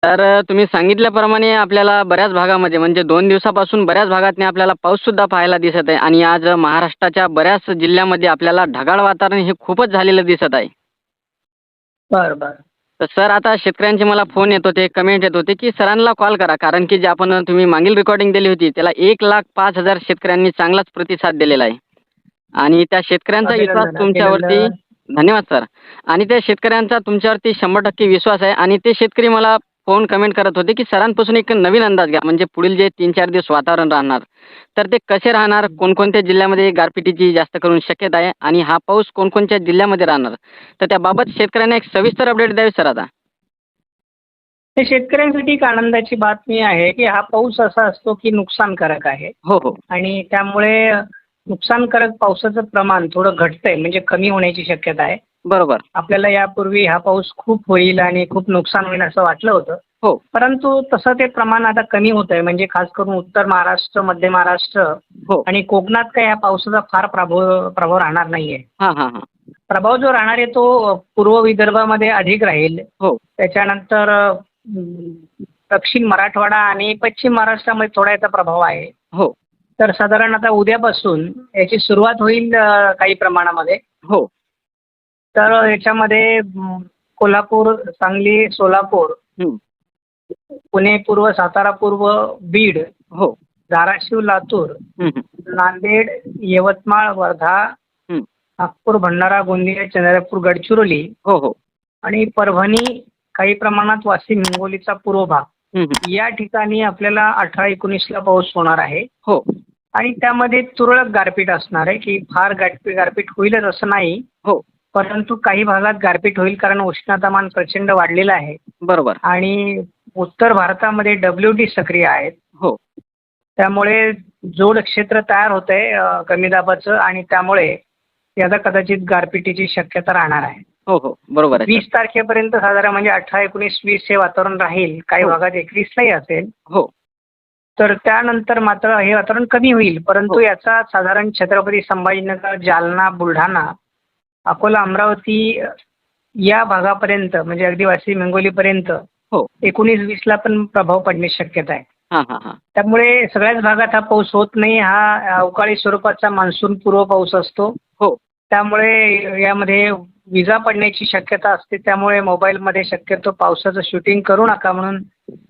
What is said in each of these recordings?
तर तुम्ही सांगितल्याप्रमाणे आपल्याला बऱ्याच भागामध्ये म्हणजे 2 दिवसापासून बऱ्याच भागातनी आपल्याला पाऊससुद्धा पाहायला दिसत आहे आणि आज महाराष्ट्राच्या बऱ्याच जिल्ह्यामध्ये आपल्याला ढगाळ वातावरण हे खूपच झालेलं दिसत आहे. बरं, बरं. तर सर आता शेतकऱ्यांचे मला फोन येत होते, कमेंट येत होते, की सरांना कॉल करा. कारण की जे आपण तुम्ही मागील रेकॉर्डिंग दिली होती त्याला 1,05,000 शेतकऱ्यांनी चांगलाच प्रतिसाद दिलेला आहे. आणि त्या शेतकऱ्यांचा विश्वास अभिनंदन, तुमच्यावरती अभिनंदन. धन्यवाद सर. आणि त्या शेतकऱ्यांचा तुमच्यावरती 100% विश्वास आहे आणि ते शेतकरी मला फोन कमेंट करत होते, की सरांपासून एक नवीन अंदाज घ्या. म्हणजे पुढील जे 3-4 दिवस वातावरण राहणार, तर ते कसे राहणार? कोणकोणत्या जिल्ह्यामध्ये गारपिटीची जास्त करून शक्यता आहे आणि हा पाऊस कोणकोणत्या जिल्ह्यामध्ये राहणार? तर त्याबाबत शेतकऱ्यांना एक सविस्तर अपडेट द्यावी सर आता. हे शेतकऱ्यांसाठी एक आनंदाची बातमी आहे, की हा पाऊस असा असतो, की नुकसानकारक आहे हो, हो. आणि त्यामुळे नुकसानकारक पावसाचं प्रमाण थोडं घटतंय म्हणजे कमी होण्याची शक्यता आहे. बरोबर. आपल्याला यापूर्वी हा पाऊस खूप होईल आणि खूप नुकसान होईल असं वाटलं होतं. हो, परंतु तसं ते प्रमाण आता कमी होत आहे. म्हणजे खास करून उत्तर महाराष्ट्र, मध्य महाराष्ट्र हो. आणि कोकणात काही ह्या पावसाचा फार प्रभाव प्रभाव राहणार नाहीये. हां, हां, हां. प्रभाव जो राहणार आहे तो पूर्व विदर्भामध्ये अधिक राहील. हो, त्याच्यानंतर दक्षिण मराठवाडा आणि पश्चिम महाराष्ट्रामध्ये थोडा याचा प्रभाव आहे. हो, तर साधारण आता उद्यापासून याची सुरुवात होईल काही प्रमाणामध्ये. हो. तर याच्यामध्ये कोल्हापूर, सांगली, सोलापूर, हं. पुणे पूर्व, सातारा पूर्व, बीड, हो. धाराशिव, लातूर, हं, हं. नांदेड, यवतमाळ, वर्धा, हं. नागपूर, भंडारा, गोंदिया, चंद्रपूर, गडचिरोली हो, हो. आणि परभणी, काही प्रमाणात वाशिम, हिंगोलीचा पूर्व भाग. हं, हं. या ठिकाणी आपल्याला 18-19ला पाऊस होणार आहे हो, आणि त्यामध्ये तुरळक गारपीट असणार आहे, की फार गारपीट होईलच असं नाही. हो. परंतु काही भागात गारपीट होईल कारण उष्णतामान प्रचंड वाढलेलं आहे बरोबर. आणि उत्तर भारतामध्ये WD सक्रिय आहेत. हो, त्यामुळे जोड क्षेत्र तयार होतंय कमी दाबाचं आणि त्यामुळे याचा कदाचित गारपिटीची शक्यता राहणार आहे. हो, हो. बरोबर आहे 20 सर. तारखेपर्यंत साधारण म्हणजे 18, 19, 20 हे वातावरण राहील. काही हो. भागात 21लाही असेल. हो, तर त्यानंतर मात्र हे वातावरण कमी होईल. परंतु हो. याचा साधारण छत्रपती संभाजीनगर, जालना, बुलढाणा, अकोला, अमरावती या भागापर्यंत म्हणजे अगदी वाशिम, हिंगोलीपर्यंत हो. 19-20ला पण प्रभाव पडण्याची शक्यता आहे. हां, हां, हां. त्यामुळे सगळ्याच भागात हा पाऊस होत नाही. हा अवकाळी स्वरूपाचा मान्सून पूर्व पाऊस असतो. हो, त्यामुळे यामध्ये विजा पडण्याची शक्यता असते. त्यामुळे मोबाईलमध्ये शक्यतो पावसाचं शूटिंग करू नका म्हणून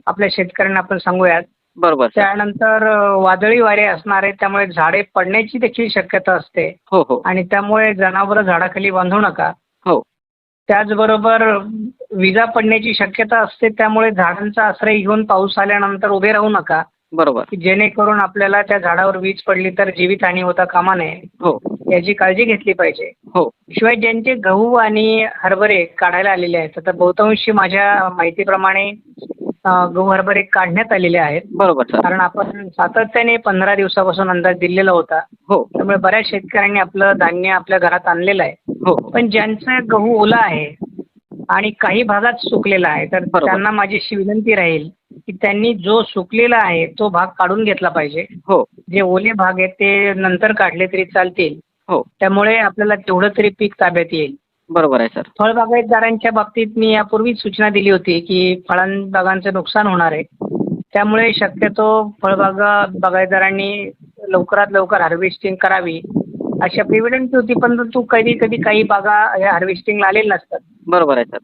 आपल्या शेतकऱ्यांना आपण सांगूयात. बरोबर सर. त्यानंतर वादळी वारे असणार आहेत. त्यामुळे झाडे पडण्याची देखील शक्यता असते हो, हो. आणि त्यामुळे जनावरं झाडाखाली बांधू नका. हो, त्याचबरोबर विजा पडण्याची शक्यता असते. त्यामुळे झाडांचा आश्रय घेऊन पाऊस आल्यानंतर उभे राहू नका, बरोबर. की जेणेकरून आपल्याला त्या झाडावर वीज पडली तर जीवितहानी होता कामा नये. हो, याची काळजी घेतली पाहिजे. हो. शिवाय ज्यांचे गहू आणि हरभरे काढायला आलेले आहेत, तर बहुतांशी माझ्या माहितीप्रमाणे गहू हरभरे काढण्यात आलेले आहेत. बरोबर सर. कारण आपण सातत्याने 15 दिवसापासून अंदाज दिलेला होता. हो, त्यामुळे बऱ्याच शेतकऱ्यांनी आपलं धान्य आपल्या घरात आणलेलं आहे. हो. पण ज्यांचा गहू ओला आहे आणि काही भागात सुकलेला आहे, तर बरोबर. त्यांना माझी अशी विनंती राहील की त्यांनी जो सुकलेला आहे तो भाग काढून घेतला पाहिजे. हो, जे ओले भाग आहेत ते नंतर काढले तरी चालतील. हो. त्यामुळे आपल्याला तेवढं तरी पीक ताब्यात येईल. बरोबर आहे सर. फळबागायतदारांच्या बाबतीत मी यापूर्वीच सूचना दिली होती की फळबागांचं नुकसान होणार आहे. त्यामुळे शक्यतो बागायतदारांनी लवकरात लवकर हार्वेस्टिंग करावी अशी आपली विनंती होती. परंतु कधी काही बागा या हार्वेस्टिंगला आलेल्या नसतात बरोबर आहे सर.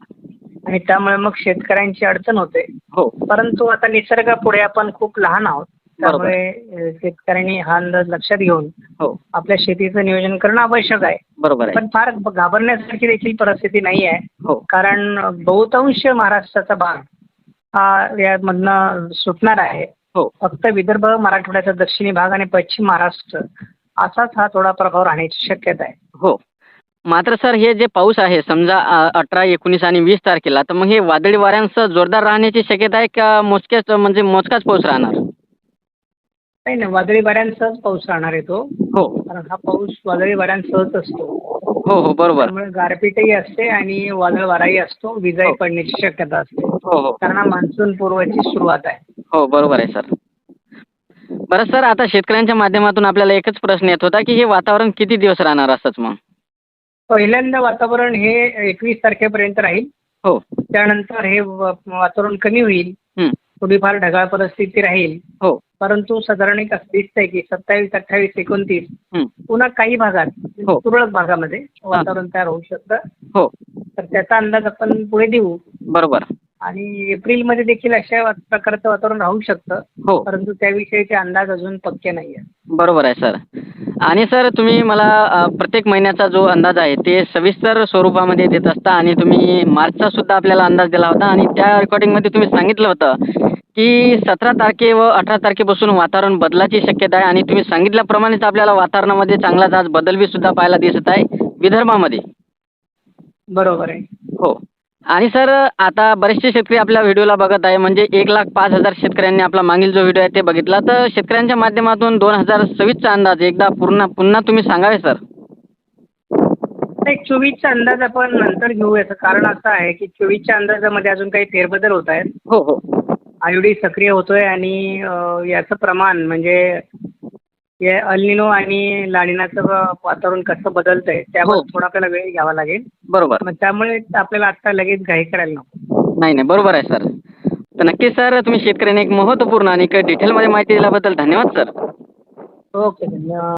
आणि त्यामुळे मग शेतकऱ्यांची अडचण होते. हो, परंतु आता निसर्गापुढे आपण खूप लहान आहोत. बरोबर. त्यामुळे शेतकऱ्यांनी हा अंदाज लक्षात घेऊन हो, आपल्या शेतीचं नियोजन करणं आवश्यक आहे. बरोबर आहे. पण फार घाबरण्यासारखी देखील परिस्थिती नाही आहे. हो, कारण बहुतांश महाराष्ट्राचा भाग हा यामधनं सुटणार आहे. हो. फक्त विदर्भ, मराठवाड्याचा दक्षिणी भाग आणि पश्चिम महाराष्ट्र असाच हा थोडा प्रभाव राहण्याची शक्यता आहे. हो. मात्र सर हे जे पाऊस आहे समजा 18, 19 आणि 20 तारखेला तर मग हे वादळी वाऱ्यांसह जोरदार राहण्याची शक्यता आहे का मोजकाच पाऊस राहणार? नाही ना, वादळी वाऱ्यांसहच पाऊस राहणार आहे तो. हो, कारण हा पाऊस वादळी वाऱ्यांसहच असतो. हो, हो. बरोबर. त्यामुळे गारपीटही असते आणि वादळ वाराही असतो. विजाही हो. पडण्याची शक्यता असते. हो, हो. कारण हा मान्सून पूर्वाची सुरुवात आहे. हो, बरोबर आहे सर. बरं सर आता शेतकऱ्यांच्या माध्यमातून आपल्याला एकच प्रश्न येत होता की हे वातावरण किती दिवस राहणार असंच मग? पहिल्यांदा वातावरण हे 21 तारखेपर्यंत राहील. हो. त्यानंतर हे वातावरण कमी होईल, हं. थोडीफार ढगाळ परिस्थिती राहील, हो. परंतु साधारण एक असं दिसतंय की 27, 28, 29 हं. पुन्हा काही भागात हो. तुरळक भागामध्ये वातावरण तयार होऊ शकतं. हो. तर त्याचा अंदाज आपण पुढे देऊ बरोबर. आणि एप्रिलमध्ये देखील अशा प्रकारचं वातावरण राहू शकतं, हो. परंतु त्याविषयीचे अंदाज अजून पक्के नाही आहेत. बरोबर आहे सर. आणि सर तुम्ही मला प्रत्येक महिन्याचा जो अंदाज आहे ते सविस्तर स्वरूपामध्ये देत असता आणि तुम्ही मार्चचा सुद्धा आपल्याला अंदाज दिला होता आणि त्या रेकॉर्डिंगमध्ये तुम्ही सांगितलं होतं की 17 तारखे व 18 तारखेपासून वातावरण बदलाची शक्यता आहे आणि तुम्ही सांगितल्याप्रमाणेच आपल्याला वातावरणामध्ये चांगलाच आज बदल सुद्धा पाहायला दिसत आहे विदर्भामध्ये. बरोबर आहे. हो. आणि सर आता बरेचसे शेतकरी आपल्या व्हिडिओला बघत आहे म्हणजे 1,05,000 शेतकऱ्यांनी आपला मागील जो व्हिडिओ आहे ते बघितला. तर शेतकऱ्यांच्या माध्यमातून 2026चा अंदाज एकदा पुन्हा तुम्ही सांगावे सर. नाही, 24चा अंदाज आपण नंतर घेऊ. याचं कारण असं आहे की 24च्या अंदाजामध्ये अजून काही फेरबदल होत आहेत. हो, हो. आयओडी सक्रिय होतोय आणि याचं प्रमाण म्हणजे हे अल निनो आणि लानिनाचं वातावरण कसं बदलतंय त्यावर हो. थोडा आपल्याला वेळ घ्यावा लागेल. बरोबर. मग त्यामुळे आपल्याला आत्ता लगेच घाई करायला नको. नाही, बरोबर आहे सर. तर नक्कीच सर तुम्ही शेतकऱ्यांनी एक महत्त्वपूर्ण आणि डिटेलमध्ये माहिती दिल्याबद्दल धन्यवाद सर. ओके, धन्यवाद.